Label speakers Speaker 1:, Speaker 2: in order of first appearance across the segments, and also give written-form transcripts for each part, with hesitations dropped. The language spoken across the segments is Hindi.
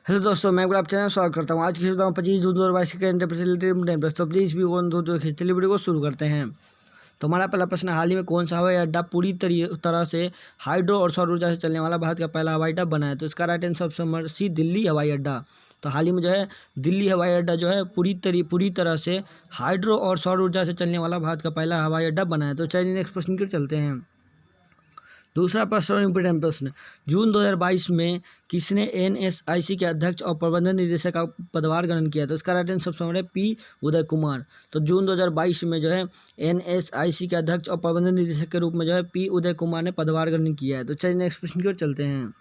Speaker 1: हेलो दोस्तों, मैं आप चैनल स्वागत करता हूँ। आज की बताऊँ 25 जून 2022 के इंटरप्रेस। तो प्लीज़ भी कौन जो चलिए वीडियो को शुरू करते हैं। तो हमारा पहला प्रश्न, हाल ही में कौन सा हवाई अड्डा पूरी तरह से हाइड्रो और सौर ऊर्जा से चलने वाला भारत का पहला हवाई अड्डा बना है? तो इसका right answer option C, Delhi हवाई अड्डा। तो हाल ही में जो है दिल्ली हवाई अड्डा जो है पूरी तरह से हाइड्रो और सौर ऊर्जा से चलने वाला भारत का पहला हवाई अड्डा बना है। तो चलिए नेक्स्ट प्रश्न की ओर चलते हैं। दूसरा प्रश्न और इम्पोर्टेंट प्रश्न, जून 2022 में किसने एनएसआईसी के अध्यक्ष और प्रबंधन निदेशक का पदभार ग्रहण किया? तो इसका राइट आंसर ऑप्शन है पी, उदय कुमार। तो जून 2022 में जो है एनएसआईसी के अध्यक्ष और प्रबंधन निदेशक के रूप में जो है पी उदय कुमार ने पदभार ग्रहण किया है। तो चलिए नेक्स्ट प्रश्न की ओर चलते हैं।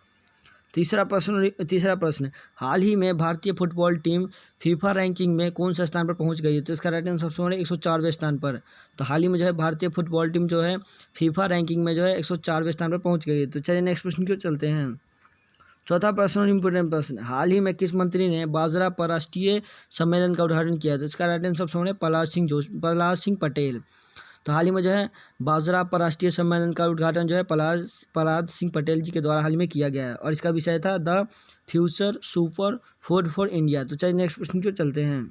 Speaker 1: तीसरा प्रश्न, हाल ही में भारतीय फुटबॉल टीम फीफा रैंकिंग में कौन सा स्थान पर पहुंच गई है? तो इसका राइट आंसर ऑप्शन है 104वें स्थान पर। तो हाल ही में जो है भारतीय फुटबॉल टीम जो है फीफा रैंकिंग में जो है 104वें स्थान पर पहुंच गई है। तो चलिए नेक्स्ट प्रश्न की ओर चलते हैं। चौथा प्रश्न और इम्पोर्टेंट प्रश्न, हाल ही में किस मंत्री ने बाजरा पर राष्ट्रीय सम्मेलन का उद्घाटन किया? तो इसका राइट आंसर ऑप्शन है प्रहलाद सिंह पटेल। तो हाल ही में जो है बाजरा पर राष्ट्रीय सम्मेलन का उद्घाटन जो है प्रहलाद सिंह पटेल जी के द्वारा हाल ही में किया गया है और इसका विषय था the future super food for India. तो चलिए नेक्स्ट प्रश्न की ओर चलते हैं।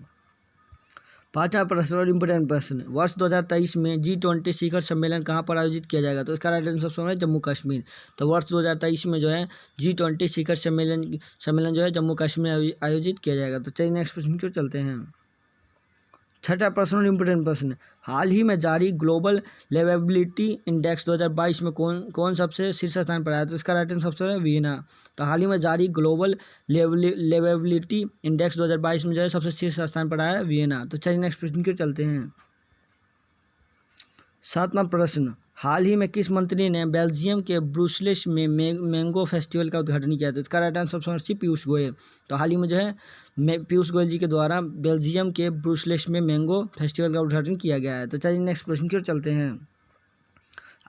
Speaker 1: पांचवा प्रश्न और इम्पोर्टेंट प्रश्न, वर्ष 2023 में G20 शिखर सम्मेलन कहाँ पर आयोजित किया जाएगा? तो इसका राइट आंसर है जम्मू कश्मीर। तो वर्ष 2023 में जो है G20 शिखर सम्मेलन जो है जम्मू कश्मीर में आयोजित किया जाएगा। तो चलिए नेक्स्ट प्रश्न की ओर चलते हैं। छठा प्रश्न और इम्पोर्टेंट प्रश्न, हाल ही में जारी ग्लोबल लिवेबिलिटी इंडेक्स 2022 में कौन सबसे शीर्ष स्थान पर आया? तो इसका राइट आंसर है वियना। तो हाल ही में जारी ग्लोबल लिवेबिलिटी इंडेक्स 2022 में जो है सबसे शीर्ष स्थान पर आया है वियना। तो चलिए नेक्स्ट प्रश्न की ओर चलते हैं। सातवां प्रश्न, हाल ही में किस मंत्री ने बेल्जियम के ब्रुसेल्स में मैंगो फेस्टिवल का उद्घाटन किया? तो इसका right answer option Piyush Goyal. तो हाल ही में जो है पीयूष गोयल जी के द्वारा बेल्जियम के ब्रुसेल्स में मैंगो फेस्टिवल का उद्घाटन किया गया है। तो चलिए नेक्स्ट प्रश्न की ओर चलते हैं।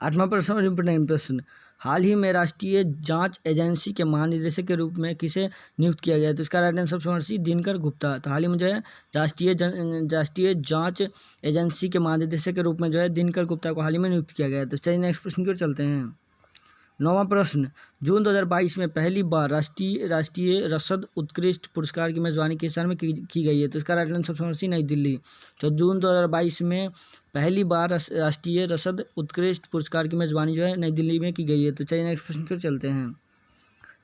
Speaker 1: आठवां प्रश्न और इम्पोर्टेंट प्रश्न, हाल ही में राष्ट्रीय जांच एजेंसी के महानिदेशक के रूप में किसे नियुक्त किया गया? तो इसका right answer option Dinkar Gupta. तो हाल ही में जो है राष्ट्रीय जांच एजेंसी के महानिदेशक के रूप में जो है दिनकर गुप्ता को हाल ही में नियुक्त किया गया है। तो चलिए नेक्स्ट प्रश्न की ओर चलते हैं। नौवां प्रश्न, जून 2022 में पहली बार राष्ट्रीय रसद उत्कृष्ट पुरस्कार की मेजबानी किस शहर में की गई है? तो इसका राइट आंसर ऑप्शन नई दिल्ली। तो जून 2022 में पहली बार राष्ट्रीय रसद उत्कृष्ट पुरस्कार की मेजबानी जो है नई दिल्ली में की गई है। तो चलिए नेक्स्ट प्रश्न की ओर चलते हैं।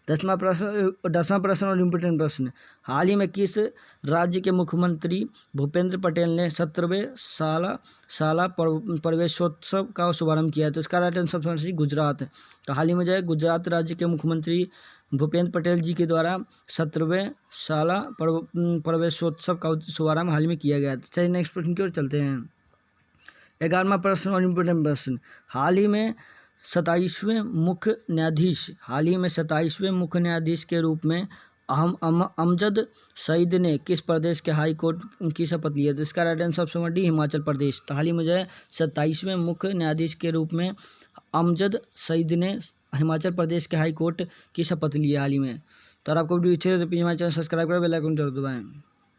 Speaker 1: दसवां प्रश्न और इम्पोर्टेंट प्रश्न, हाल ही में किस राज्य के मुख्यमंत्री भूपेंद्र पटेल ने 17वें शाला प्रवेशोत्सव का शुभारंभ किया है? तो इसका राइट आंसर गुजरात। तो हाल ही में जो है गुजरात राज्य के मुख्यमंत्री भूपेंद्र पटेल जी के द्वारा 17वें शाला प्रवेशोत्सव का शुभारंभ हाल ही में किया गया है। तो चलिए नेक्स्ट प्रश्न की ओर चलते हैं। 11वां प्रश्न और इम्पोर्टेंट प्रश्न, हाल ही में 27वें मुख्य न्यायाधीश के रूप में अमजद सईद ने किस प्रदेश के हाई कोर्ट की शपथ ली है? तो इसका right answer option d, Himachal Pradesh. तो हाल ही में जो है 27वें मुख्य न्यायाधीश के रूप में अमजद सईद ने हिमाचल प्रदेश के हाई कोर्ट की शपथ ली है हाल ही में। तो आपको वीडियो अच्छी लगे तो प्लीज हमारे चैनल सब्सक्राइब करें, बेल आइकन जरूर दबाएं।